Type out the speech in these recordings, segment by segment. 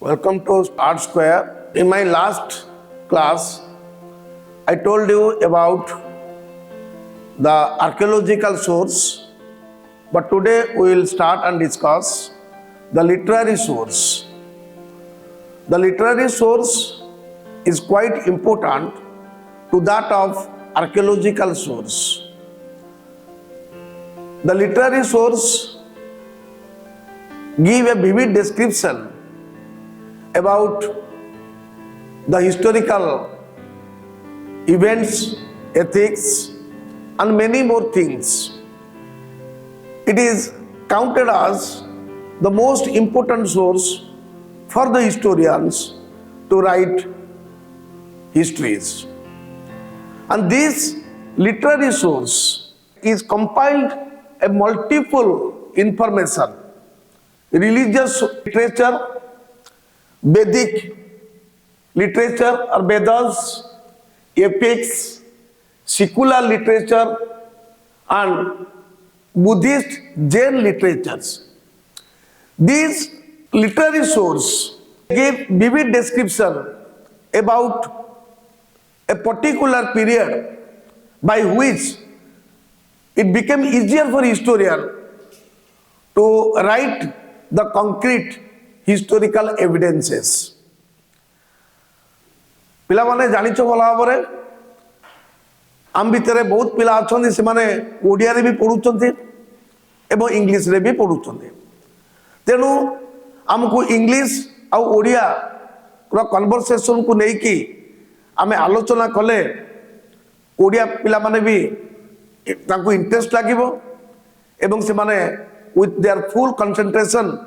Welcome to Art Square. In my last class, I told you about the archaeological source, but today we will start and discuss the literary source. The literary source is quite important to that of archaeological source. The literary source give a vivid description about the historical events, ethics, and many more things. It is counted as the most important source for the historians to write histories. And this literary source is compiled a multiple information, religious literature, Vedic literature or Vedas, epics, secular literature, and Buddhist Jain literatures. These literary sources give vivid description about a particular period by which it became easier for historian to write the concrete historical evidences. पिला माने जानिछ भला भाबरे आम भितर बहुत पिला अछन्ति से माने ओडिया रे भी पढुचन्ति एवं इंग्लिश रे भी पढुचन्ति तेनु हमकु इंग्लिश आ ओडिया रो कन्वर्सेशन को नै कि आमे आलोचना कले ओडिया पिला माने भी तांको इंटरेस्ट लागिवो एवं से माने with their full concentration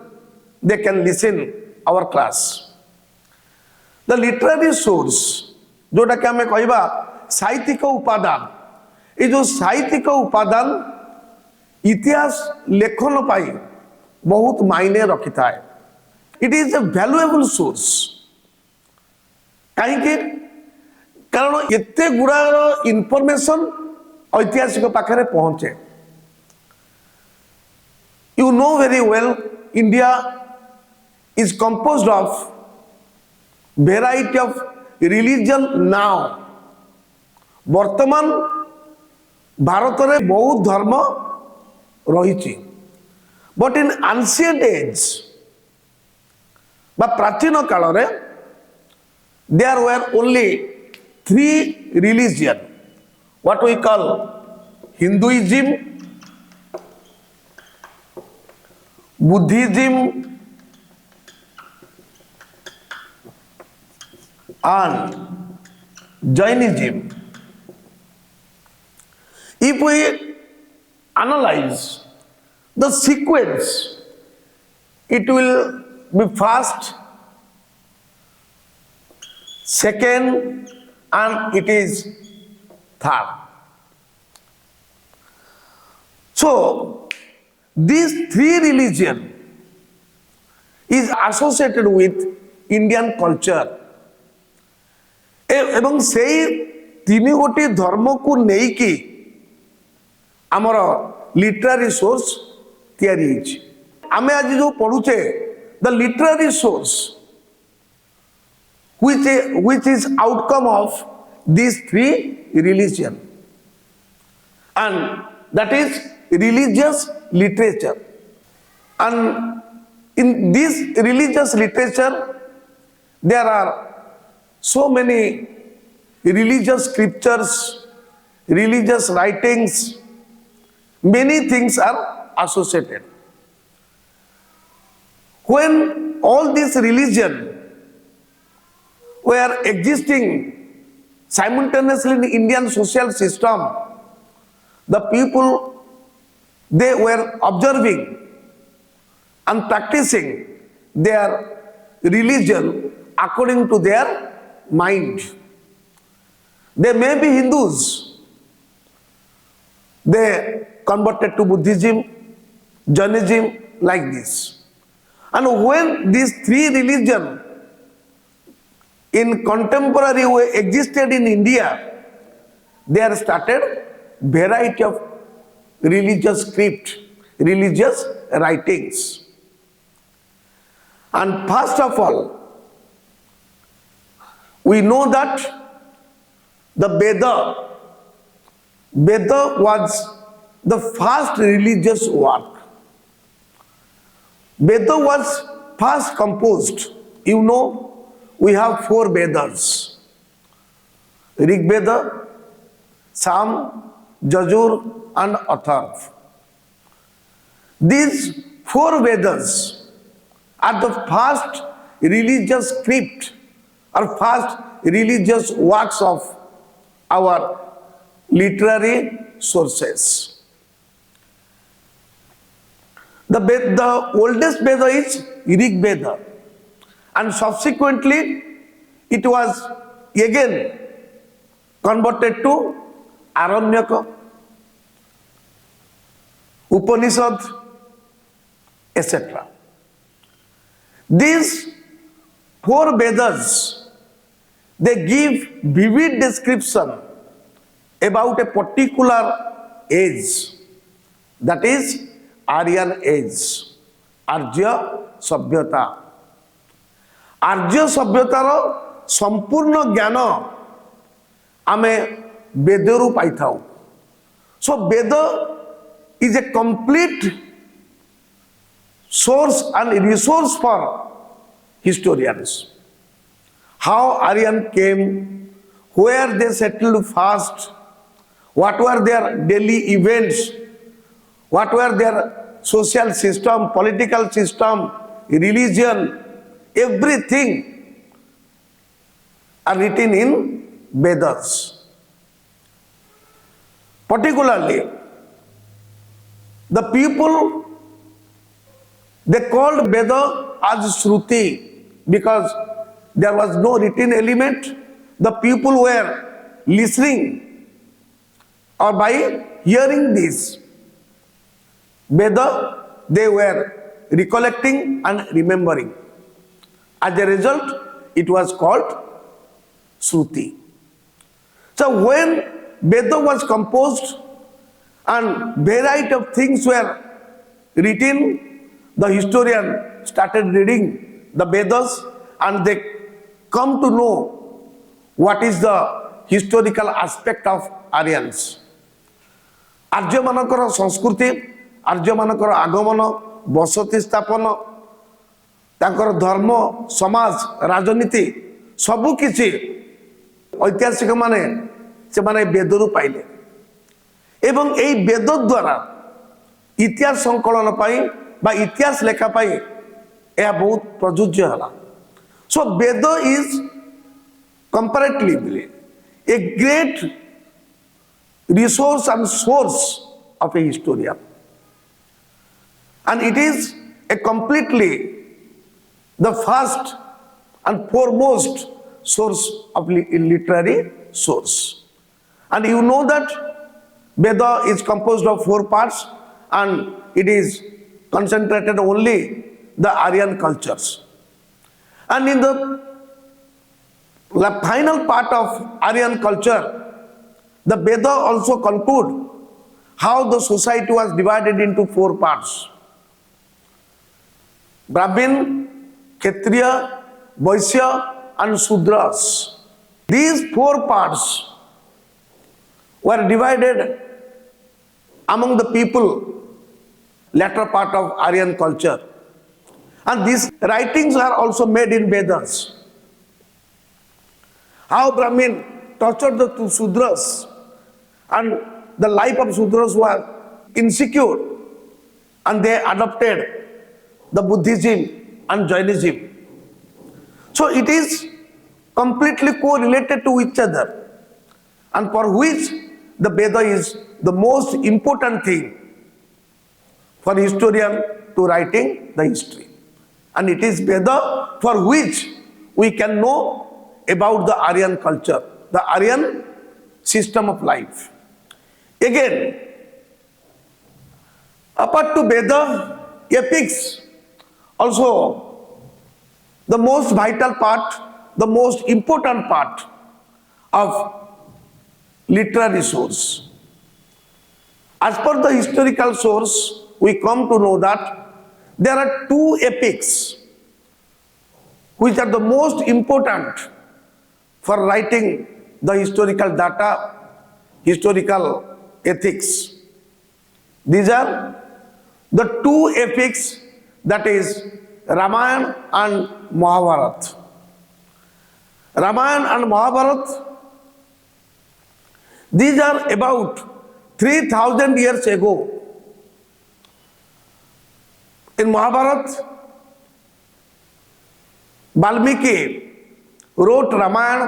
they can listen our class. The literary source जोटा कि हमें कहबा साहित्यिक उपादान ये जो साहित्यिक उपादान इतिहास लेखन पाई बहुत मायने रखी थाए. It is a valuable source. कहीं के कारण इतने गुड़ा इंफॉर्मेशन ऐतिहासिक पाखरे पहुंचे. You know very well India is composed of variety of religion now. वर्तमान भारत रे बहुत धर्म रही, but in ancient age बा प्राचीन काल रे there were only 3 religion, what we call Hinduism, Buddhism, and Jainism. If we analyze the sequence, it will be first, second, and it is third. So, these 3 religion is associated with Indian culture. एवं से 3 गोटी धर्म को नहीं कि आमर literary source तैयारी आमे आज जो पढ़ुचे the literary source which is outcome of these 3 religion, and that is religious literature. And in this religious literature there are so many religious scriptures, religious writings, many things are associated. When all these religion were existing simultaneously in Indian social system, the people, they were observing and practicing their religion according to their mind. They may be Hindus, they converted to Buddhism, Jainism, like this. And when these 3 religions in contemporary way existed in India, there started variety of religious script, religious writings. And first of all, We know that the Veda was the first religious work. Veda was first composed. You know, we have 4 Vedas: Rig Veda, Sam, Jajur, and Atharva. These 4 Vedas are the first religious script or first religious works of our literary sources. The oldest Veda is Rig Veda, and subsequently it was again converted to Aranyaka, Upanishad, etc. These 4 Vedas, they give vivid description about a particular age, that is Aryan age, Arya Sabhyata. Arya Sabhyatar sampurna jnana ame Vedaru paithau. So Veda is a complete source and resource for historians. How Aryan came, where they settled first, what were their daily events, what were their social system, political system, religion, everything are written in Vedas. Particularly, the people, they called Veda as Shruti because there was no written element. The people were listening or by hearing this Veda, they were recollecting and remembering. As a result, it was called Shruti. So when Veda was composed and variety of things were written, the historian started reading the Vedas and they come to know what is the historical aspect of Aryans. Arya manakara Sanskriti, Arya manakara Agamana, Basati Stapana, ତାଙ୍କର ଧର୍ମ, ସମାଜ, ରାଜନୀତି ସବୁ କିଛି ଐତିହାସିକ ମାନେ ସେମାନେ ବେଦରୁ ପାଇଲେ ଏବଂ ଏହି ବେଦ ଦ୍ୱାରା ଇତିହାସ ସଂକଳନ ପାଇଁ ବା ଇତିହାସ ଲେଖା ପାଇଁ ଏହା ବହୁତ ପ୍ରଯୁଜ୍ୟ ହେଲା। So Veda is comparatively a great resource and source of a historian, and it is a completely the first and foremost source of literary source. And you know that Veda is composed of 4 parts and it is concentrated only the Aryan cultures. And in the final part of Aryan culture, the Veda also conclude how the society was divided into 4 parts: Brahmin, Kshatriya, Vaishya, and Shudras. These 4 parts were divided among the people, latter part of Aryan culture. And these writings are also made in Vedas. How Brahmin tortured the 2 Shudras, and the life of Shudras was insecure, and they adopted the Buddhism and Jainism. So it is completely correlated to each other, and for which the Veda is the most important thing for historian to writing the history. And it is Veda for which we can know about the Aryan culture, the Aryan system of life. Again, apart to Veda, epics also the most vital part, the most important part of literary source. As per the historical source, we come to know that there are 2 epics which are the most important for writing the historical data, historical ethics. These are the two epics, that is Ramayana and Mahabharata. Ramayana and Mahabharata, these are about 3000 years ago. In Mahabharata, Valmiki wrote Ramayana.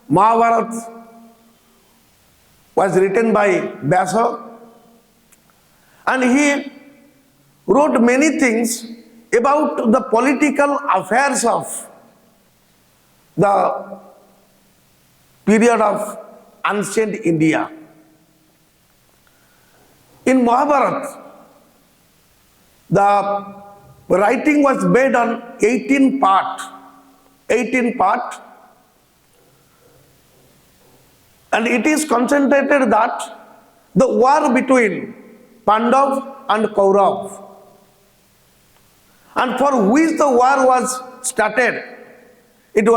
Mahabharata was written by Vyasa, and he wrote many things about the political affairs of the period of ancient India. In Mahabharata, the writing was made on 18 part, and it is concentrated that the war between Pandav and Kaurav, and for which the war was started, it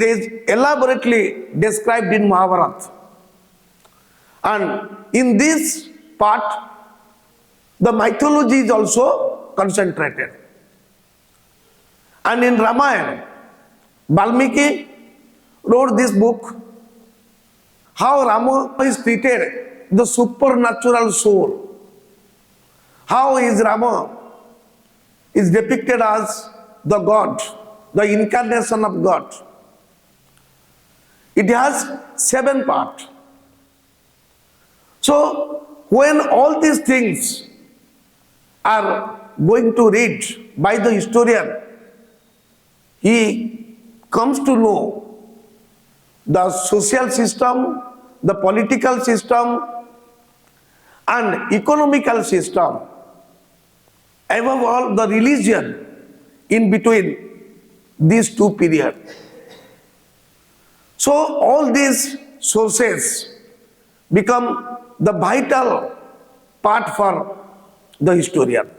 is elaborately described in Mahabharata. And in this part, the mythology is also concentrated. And in Ramayana, Valmiki wrote this book, how Rama is treated, the supernatural soul. How is Rama is depicted as the God, the incarnation of God. It has 7 parts. So when all these things are going to read by the historian, he comes to know the social system, the political system, and economical system, above all the religion in between these two periods. So all these sources become the vital part for the historian.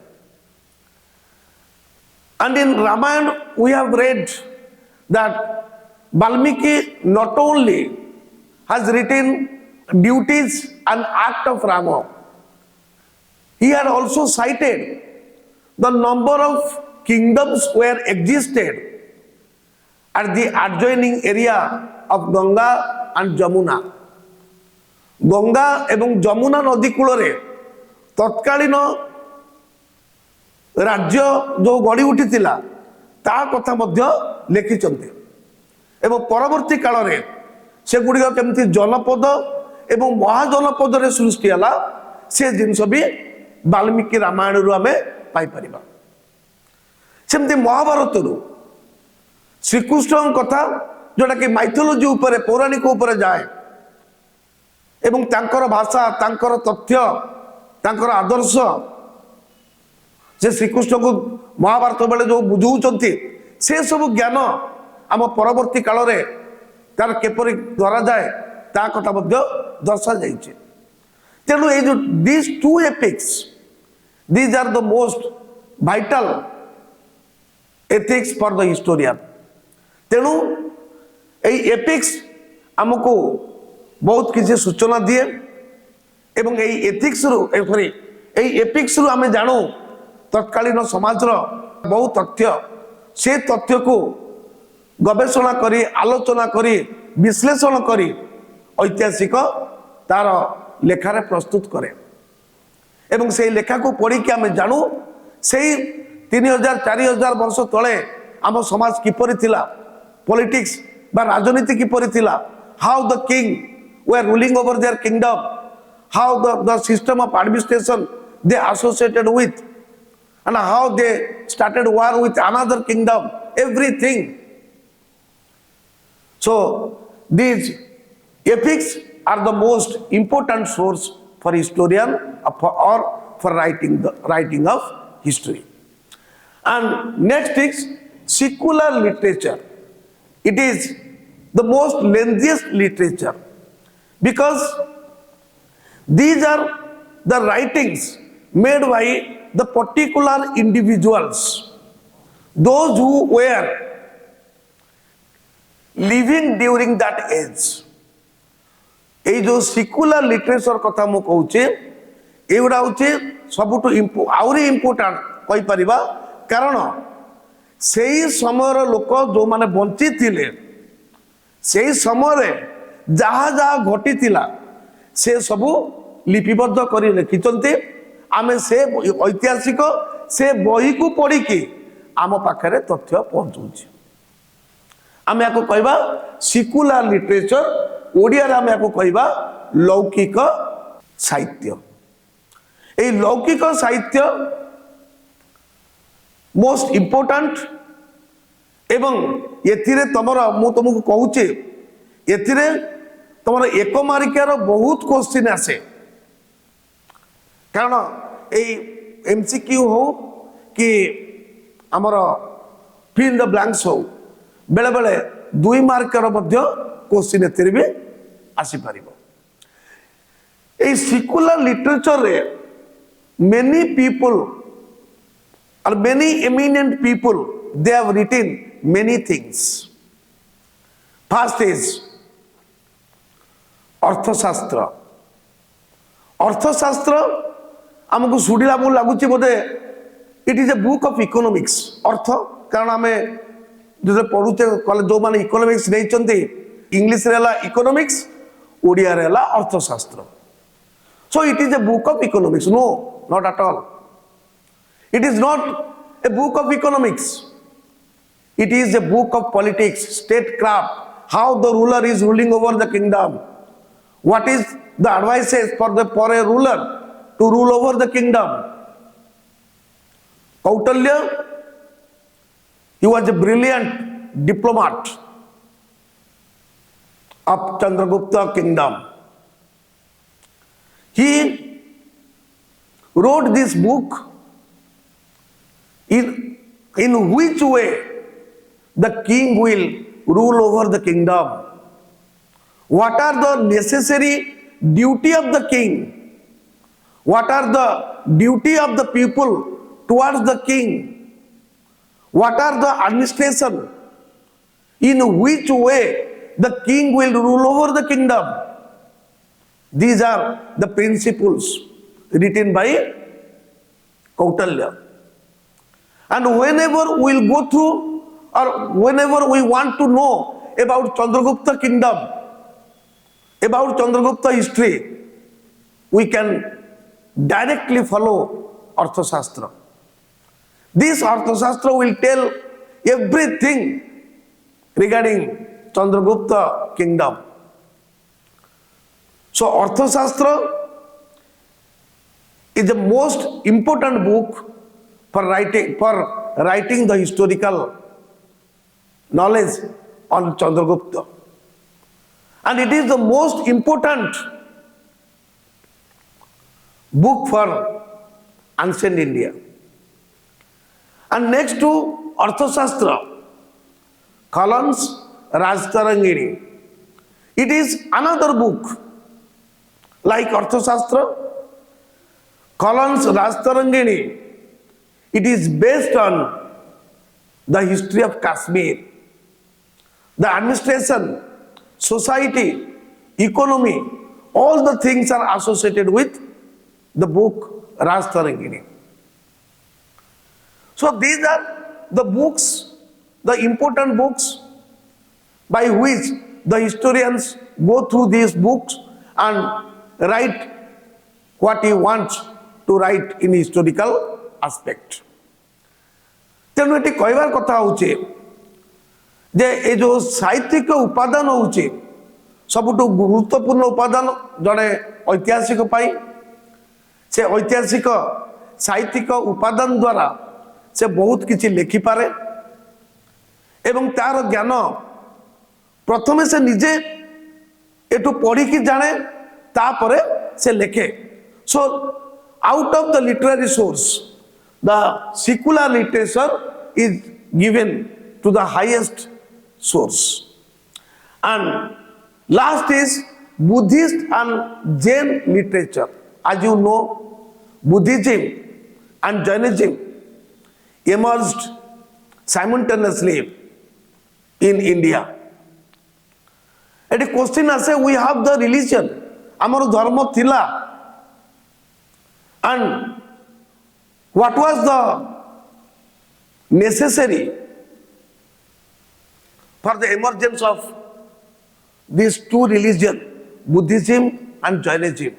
And in Ramayana we have read that Valmiki not only has written duties and act of Rama, he had also cited the number of kingdoms where existed at the adjoining area of Ganga and Jamuna. Ganga এবং যমুনা নদী কূଳରେ তৎকালীন রাজ্য ଯେଉଁ ଗଢ଼ି ଉଠିଥିଲା ତା କଥା ମଧ୍ୟ ଲେଖିଛନ୍ତି, ଏବଂ ପରବର୍ତ୍ତୀ କାଳରେ ସେଗୁଡ଼ିକ କେମିତି ଜନପଦ ଏବଂ ମହାଜନପଦରେ ସୃଷ୍ଟି ହେଲା ସେ ଜିନିଷ ବି ବାଲ୍ମୀକି ରାମାୟଣରୁ ଆମେ ପାଇପାରିବା। ସେମିତି ମହାଭାରତରୁ ଶ୍ରୀକୃଷ୍ଣଙ୍କ କଥା ଯେଉଁଟାକି ମାଇଥୋଲୋଜି ଉପରେ, ପୌରାଣିକ ଉପରେ ଯାଏ, ଏବଂ ତାଙ୍କର ଭାଷା, ତାଙ୍କର ତଥ୍ୟ, ତାଙ୍କର ଆଦର୍ଶ, ସେ ଶ୍ରୀକୃଷ୍ଣଙ୍କୁ ମହାଭାରତ ବେଳେ ଯେଉଁ ବୁଝାଉଛନ୍ତି ସେ ସବୁ ଜ୍ଞାନ ଆମ ପରବର୍ତ୍ତୀ କାଳରେ ତାର କିପରି ଧରାଯାଏ ତା କଥା ମଧ୍ୟ ଦର୍ଶାଯାଇଛି। ତେଣୁ ଏଇ ଯେଉଁ these two epics, these are the most vital ethics for the historian. ତେଣୁ ଏଇ ଏପିକ୍ସ ଆମକୁ ବହୁତ କିଛି ସୂଚନା ଦିଏ, ଏବଂ ଏଇ ଏଥିକ୍ସରୁ ଏଇ ଏପିକ୍ସରୁ ଆମେ ଜାଣୁ ତତ୍କାଳୀନ ସମାଜର ବହୁ ତଥ୍ୟ। ସେ ତଥ୍ୟକୁ ଗବେଷଣା କରି, ଆଲୋଚନା କରି, ବିଶ୍ଳେଷଣ କରି ଐତିହାସିକ ତାର ଲେଖାରେ ପ୍ରସ୍ତୁତ କରେ, ଏବଂ ସେଇ ଲେଖାକୁ ପଢ଼ିକି ଆମେ ଜାଣୁ ସେଇ 3000-4000 ବର୍ଷ ତଳେ ଆମ ସମାଜ କିପରି ଥିଲା, ପଲିଟିକ୍ସ ବା ରାଜନୀତି କିପରି ଥିଲା, how the king were ruling over their kingdom, how the system of administration they associated with, and how they started war with another kingdom, everything. So these epics are the most important source for historian or for writing of history. And next is secular literature. It is the most lengthiest literature because these are the writings made by the particular individuals, those who were living during that age ये जो secular literature कथा मु कहूचे एगुड़ा हूँ सबुठ आउरी important कहीपर कारण से ही समय लोक जो माने बंची थिले से ही समय जहाँ जहाँ घटी से सबू लिपिबद्ध कर लिखिं आम से ऐतिहासिक से बही को पढ़ी कि आम पाखे तथ्य पहुँचू आम या कहवा सिकुलर लिटरेचर ओडिया आम या कहवा लौकिक साहित्य ये लौकिक साहित्य मोस्ट इम्पोर्टाट एवं एथिरे तमर मु तुमको कहूचे एथिरे तमर एक मारिकार बहुत क्वेश्चन आसे कारण एमसीक्यू हो कि आमर फिल द ब्लैंक्स हो बेले बेले 2 मार्कर क्वेश्चन एथिरे भी आसी पारिबो ए सिकुलर लिटरेचर रे many people or many eminent people they have written many things. First is अर्थशास्त्र अर्थशास्त्र आमको सुड़िला बोल लगुच बोधे it is a book of economics अर्थ कारण आम जो पढ़ुचे जो मैंने इकोनॉमिक्स नहीं इंग्लिश इकोनॉमिक्स ओडिया अर्थशास्त्र so it is a book of economics no not at all it is not a book of economics it is a book of politics statecraft how the ruler is ruling over the kingdom what is the advices for a ruler to rule over the kingdom Kautalya he was a brilliant diplomat of Chandragupta kingdom he wrote this book in which way the king will rule over the kingdom what are the necessary duty of the king what are the duty of the people towards the king what are the administration in which way the king will rule over the kingdom these are the principles written by Kautalya and whenever we will go through or whenever we want to know about Chandragupta kingdom about Chandragupta history we can directly follow Arthashastra this Arthashastra will tell everything regarding Chandragupta kingdom so Arthashastra is the most important book for writing the historical knowledge on Chandragupta and it is the most important book for ancient India and next to Arthashastra Kalan's Rajtarangini it is another book like Arthashastra Kalan's Rajtarangini it is based on the history of Kashmir the administration society economy all the things are associated with the book Rajtarangini so these are the books the important books by which the historians go through these books and write what he wants to write in historical aspect तेणु ये कहबार कथा होचे जे ए जो साहित्यिक उपादान होचे सबुठ गुरुत्वपूर्ण उपादान जड़े ऐतिहासिक पाई से ऐतिहासिक साहित्यिक उपादान द्वारा से बहुत किछि लिखि पारे एवं तार ज्ञान प्रथमे से निजे एटू पढ़ी कि जाने तापरे से लिखे so out of the literary source the secular literature is given to the highest source and last is Buddhist and Jain literature as you know Buddhism and Jainism emerged simultaneously in India eighty question आसे we have the religion आमर धर्म थिला and what was the necessary for the emergence of these two religions, Buddhism and Jainism.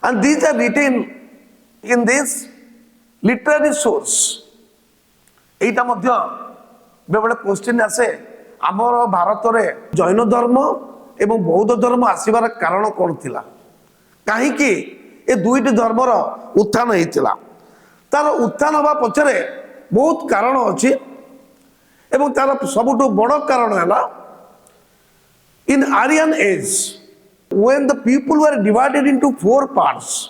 And these are written in this literary source. Etah Madhya बेबले question आसे आमर भारत रे जैन धर्म एवं बौद्ध धर्म आसीबार कारण कोन थिला काहे कि ए दुईटी धर्मर उत्थान हेतिला तार उत्थान हवा पछरे बहुत कारण अछि एवं तार सबुठु बड़ कारण हैला in Aryan age when the people were divided into four parts,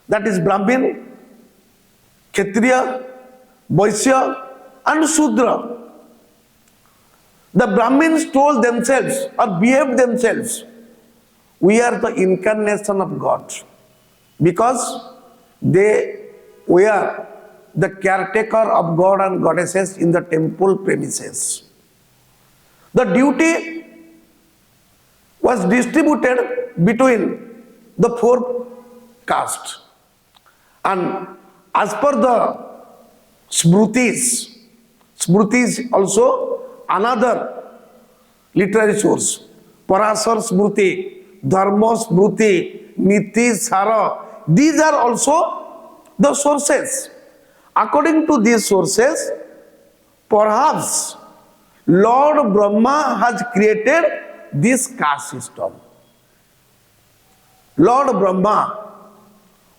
that is Brahmin, Kshatriya, Vaishya and Shudra. The Brahmins told themselves or behaved themselves, we are the incarnation of God, because they were the caretaker of God and goddesses in the temple premises. The duty was distributed between the four castes, and as per the Smritis also another literary source, Parasar Smriti, Dharma Smriti, Niti Sara, these are also the sources. According to these sources, perhaps Lord Brahma has created this caste system. Lord Brahma,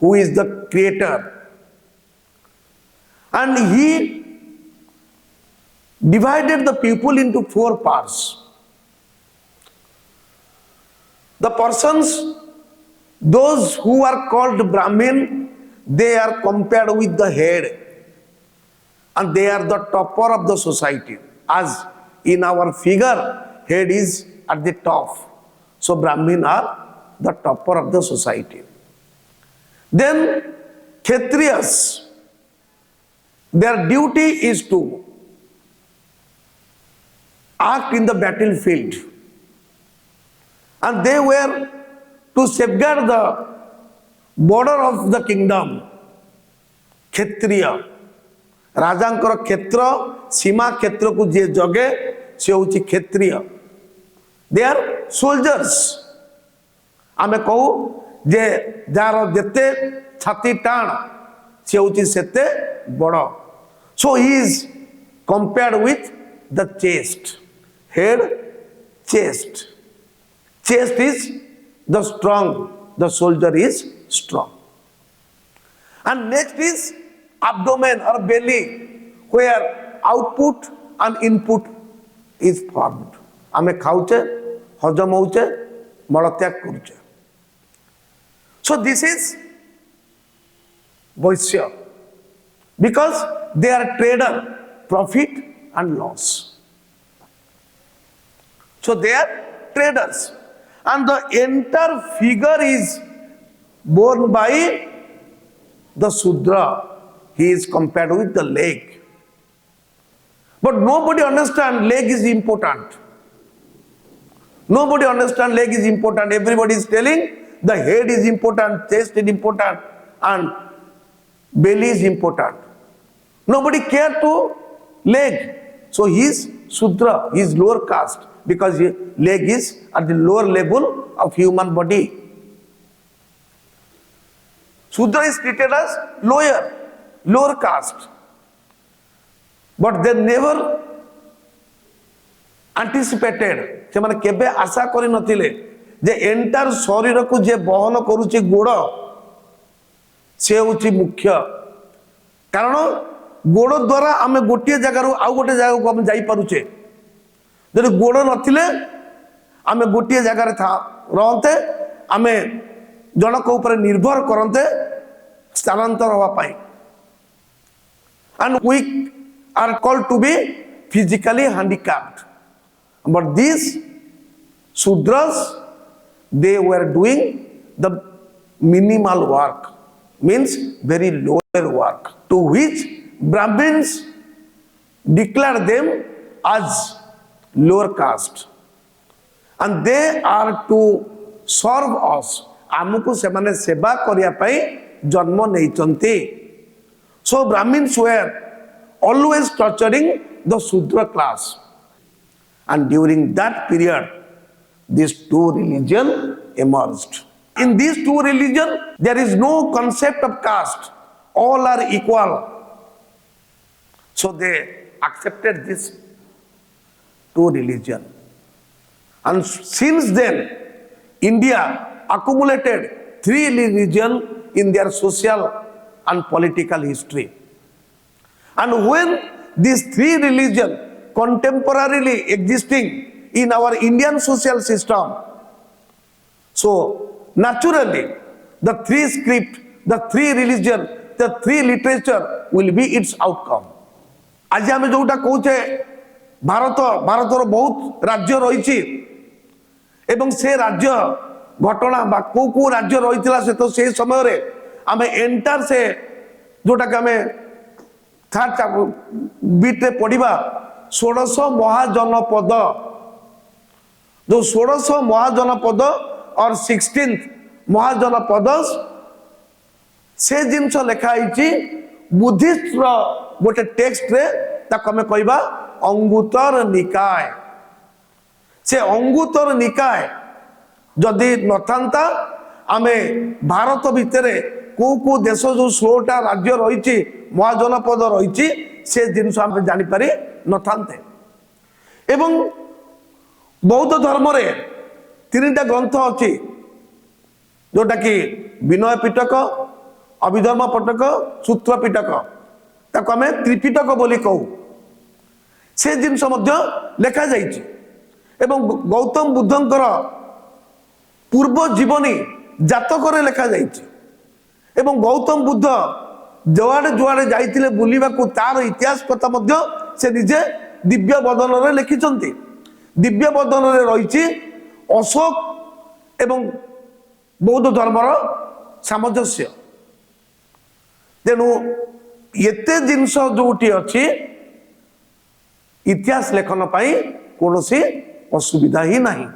who is the creator, and he divided the people into four parts. The persons, those who are called Brahmin, they are compared with the head, and they are the topper of the society. As in our figure, head is at the top, so Brahmin are the topper of the society. Then Kshatriyas, their duty is to act in the battlefield, and they were to safeguard the border of the kingdom. Kshatriya, राजांकर क्षेत्र सीमा क्षेत्र को जे जगे से होची क्षत्रिय. They are soldiers. आमे कहू जे jar जेते छाती टाण से होची सेते बड़. So he is compared with the chest. Head, chest. Chest is the strong, the soldier is strong. And next is abdomen or belly, where output and input is formed. आमे खाउचे, हजम होउचे, मलत्याग करूचे. So this is Vaishya, because they are trader, profit and loss. So they are traders, and the entire figure is borne by the Shudra. He is compared with the leg. But nobody understands leg is important. Nobody understands leg is important. Everybody is telling the head is important, chest is important, and belly is important. Nobody cares to leg. So he is Shudra, he is lower caste, because his leg is at the lower level of human body. Shudra is treated as lower caste. But they never anticipated, से माने केबे आशा करि नथिले जे entire शरीर को जे बहन करूची गोड़ से होची मुख्य कारण. गोड़ द्वारा आमे गोटे जगार आउ गोटे जगह को हम जाई पारुचे. जदि गोड़ नथिले आमे गोटे जगार रहते, आमे जनक ऊपर निर्भर करते स्थानांतर हवा पाई. And we are called to be physically handicapped. But these Shudras, they were doing the minimal work, means very lower work, to which Brahmins declare them as lower caste. and they are to serve us. आमको से माने सेवा करिया पाई जन्म नेइचंती. So Brahmins were always torturing the Shudra class, and during that period these two religions emerged. In these two religions there is no concept of caste, all are equal. So they accepted this two religions, and since then India accumulated three religions in their social and political history. And when these three religions contemporarily existing in our Indian social system, so naturally the three script, the three religion, the three literature will be its outcome. आज आम जोटा कहे भारतर बहुत राज्य रही एवं से राज्य घटना बा को राज्य रही से तो से समय रे आम एंटार से जोटा कि आम थर्ड बीट रे पढ़ा 16 महाजनपद, जो 16 महाजनपद और 16th महाजनपद से जिनस लिखाई बुद्धिस्ट गोटे टेक्स्ट रे ताको हमें कहबा अंगुतर निकाय. से अंगुतर निकाय जदि नथांता आमे भारत भितर को देश जो 16टा राज्य रही महाजनपद रही से जिनस आम जानीपारी नथांते. एवं बौद्ध धर्म रे 3टा ग्रंथ अच्छी जोटा कि विनय पिटक, अभिधर्म पिटक, सूत्र पिटक, ताको आमे त्रिपिटक बोली कहू. से जिनस लेखा जाइछि एवं गौतम बुद्धंकर पूर्व जीवनी जातक लेखा जाइछि एवं गौतम बुद्ध जुआड़े जुआड़े जाइतिले बुलिबाकू तार इतिहास कथा मध्य से निजे दिव्य बदन रे लिखिछंती. दिव्य बदन रे रहिछि अशोक एवं बौद्ध धर्मर सामंजस्य. तेणु एते जिनस जोटी अछि इतिहास लेखन पाई कोनोसी असुविधा ही नहीं.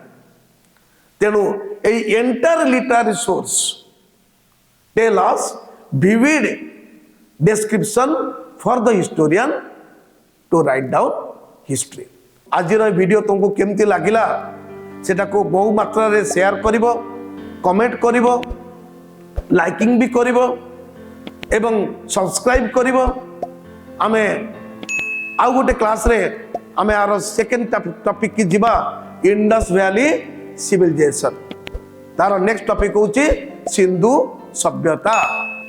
तेणु a entire literary source tell us vivid description for the historian to write down history. आज वीडियो तुमको केमती लगिला सेटा को बहु मात्रा रे शेयर करिवो, कमेंट करिवो, लाइकिंग भी करिवो एवं सब्सक्राइब करिवो. आमे आउ गोटे क्लास रे आमे आरो सेकंड टॉपिक की जिबा इंडस वैली सिविलाइजेशन. तार नेक्स्ट टॉपिक होची सिंधु सभ्यता.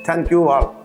Thank you all.